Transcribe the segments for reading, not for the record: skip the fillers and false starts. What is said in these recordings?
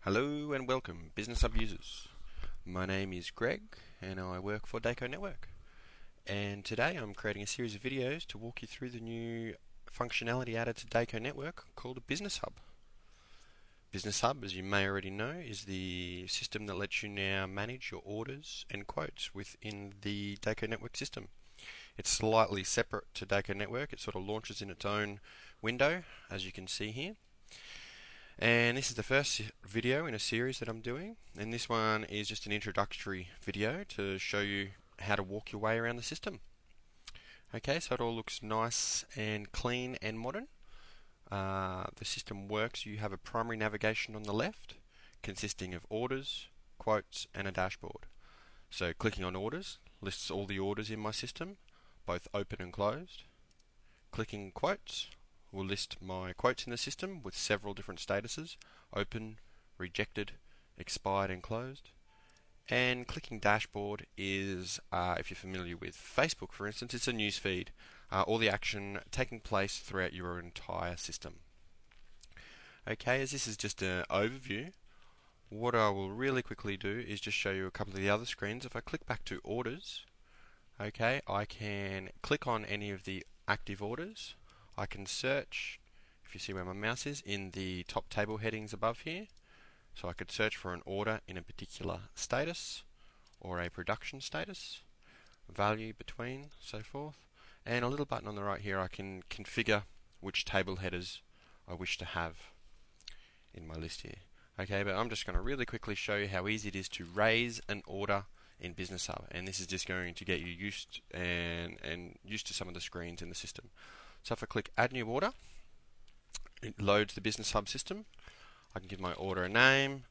Hello and welcome, Business Hub users. My name is Greg and I work for DecoNetwork. And today I'm creating a series of videos to walk you through the new functionality added to DecoNetwork called a Business Hub. Business Hub, as you may already know, is the system that lets you now manage your orders and quotes within the DecoNetwork system. It's slightly separate to DecoNetwork. It sort of launches in its own window, as you can see here. And this is the first video in a series that I'm doing, and this one is just an introductory video to show you how to walk your way around the system. Okay, so it all looks nice and clean and modern. The system works. You have a primary navigation on the left consisting of orders, quotes and a dashboard. So clicking on orders lists all the orders in my system, both open and closed. Clicking quotes will list my quotes in the system with several different statuses: open, rejected, expired and closed. And clicking dashboard is, if you're familiar with Facebook for instance, it's a news feed, all the action taking place throughout your entire system. Okay, as this is just an overview, what I will really quickly do is just show you a couple of the other screens. If I click back to orders, okay, I can click on any of the active orders. I can search, if you see where my mouse is, in the top table headings above here. So I could search for an order in a particular status or a production status, value between, so forth. And a little button on the right here, I can configure which table headers I wish to have in my list here. Okay, but I'm just going to really quickly show you how easy it is to raise an order in Business Hub, and this is just going to get you used used to some of the screens in the system. So if I click Add New Order, it loads the Business Hub system. I can give my order a name,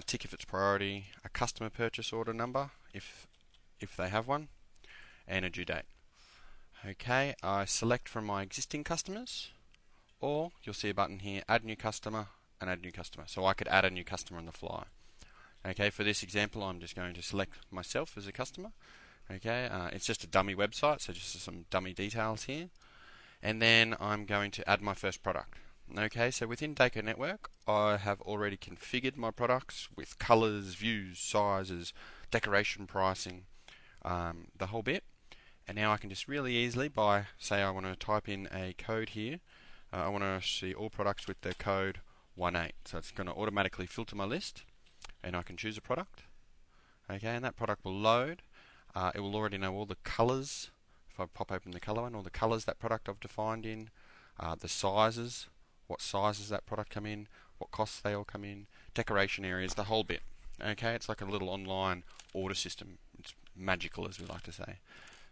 tick if it's priority, a customer purchase order number if they have one, and a due date. Okay, I select from my existing customers, or you'll see a button here, Add New Customer and Add New Customer. So I could add a new customer on the fly. Okay, for this example, I'm just going to select myself as a customer. Okay, it's just a dummy website, so just some dummy details here. And then I'm going to add my first product. Okay, so within DecoNetwork, I have already configured my products with colors, views, sizes, decoration pricing, the whole bit. And now I can just really easily, by, say I want to type in a code here, I want to see all products with the code 18. So it's going to automatically filter my list, and I can choose a product. Okay, and that product will load. It will already know all the colors. If I pop open the color one, all the colors that product I've defined in, the sizes, what sizes that product come in, what costs they all come in, decoration areas, the whole bit. Okay, it's like a little online order system. It's magical, as we like to say.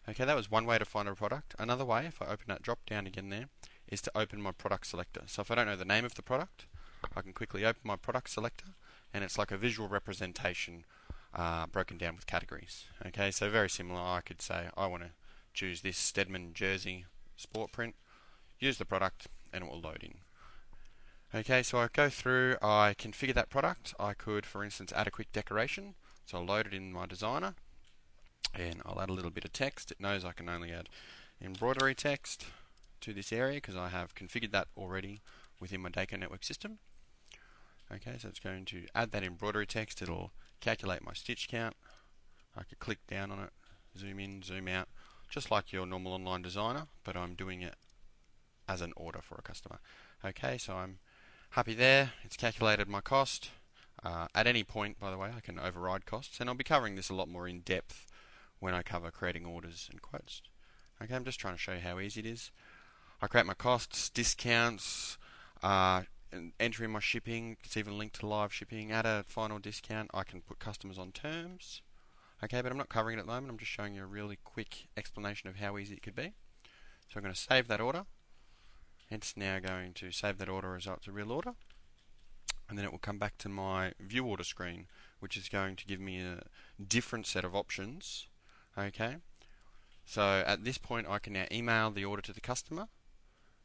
Okay, that was one way to find a product. Another way, if I open that drop down again there, is to open my product selector. So if I don't know the name of the product, I can quickly open my product selector, and it's like a visual representation broken down with categories. Okay, so very similar. I could say I want to choose this Stedman jersey sport print, use the product, and it will load in. Okay, so I go through, I configure that product. I could, for instance, add a quick decoration. So I'll load it in my designer, and I'll add a little bit of text. It knows I can only add embroidery text to this area because I have configured that already within my DecoNetwork system. Okay, so it's going to add that embroidery text. It'll calculate my stitch count. I could click down on it, zoom in, zoom out, just like your normal online designer, but I'm doing it as an order for a customer. Okay, so I'm happy there. It's calculated my cost. At any point, by the way, I can override costs, and I'll be covering this a lot more in depth when I cover creating orders and quotes. Okay, I'm just trying to show you how easy it is. I create my costs, discounts, and enter in my shipping. It's even linked to live shipping. Add a final discount. I can put customers on terms. Okay, but I'm not covering it at the moment. I'm just showing you a really quick explanation of how easy it could be. So I'm going to save that order. It's now going to save that order as though it's a real order. And then it will come back to my view order screen, which is going to give me a different set of options. Okay, so at this point I can now email the order to the customer.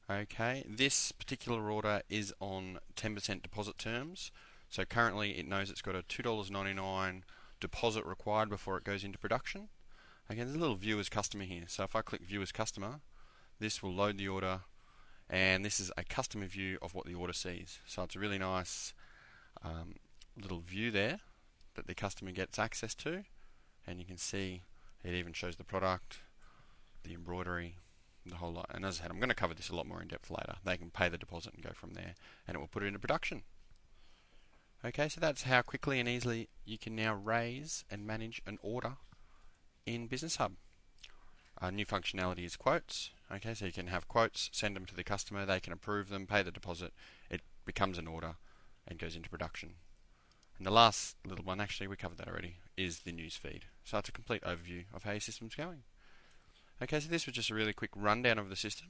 Okay, this particular order is on 10% deposit terms. So currently it knows it's got a $2.99 deposit required before it goes into production. Okay, there's a little view as customer here. So if I click view as customer, this will load the order, and this is a customer view of what the order sees. So it's a really nice little view there that the customer gets access to, and you can see it even shows the product, the embroidery, the whole lot. And as I said, I'm going to cover this a lot more in depth later. They can pay the deposit and go from there, and it will put it into production. Okay, so that's how quickly and easily you can now raise and manage an order in Business Hub. New functionality is quotes. Okay, so you can have quotes, send them to the customer, they can approve them, pay the deposit, it becomes an order and goes into production. And the last little one, actually we covered that already, is the news feed. So it's a complete overview of how your system's going. Okay, so this was just a really quick rundown of the system.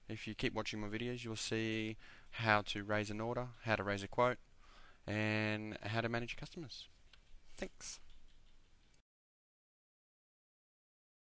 If you keep watching my videos, you'll see how to raise an order, how to raise a quote, and how to manage your customers. Thanks.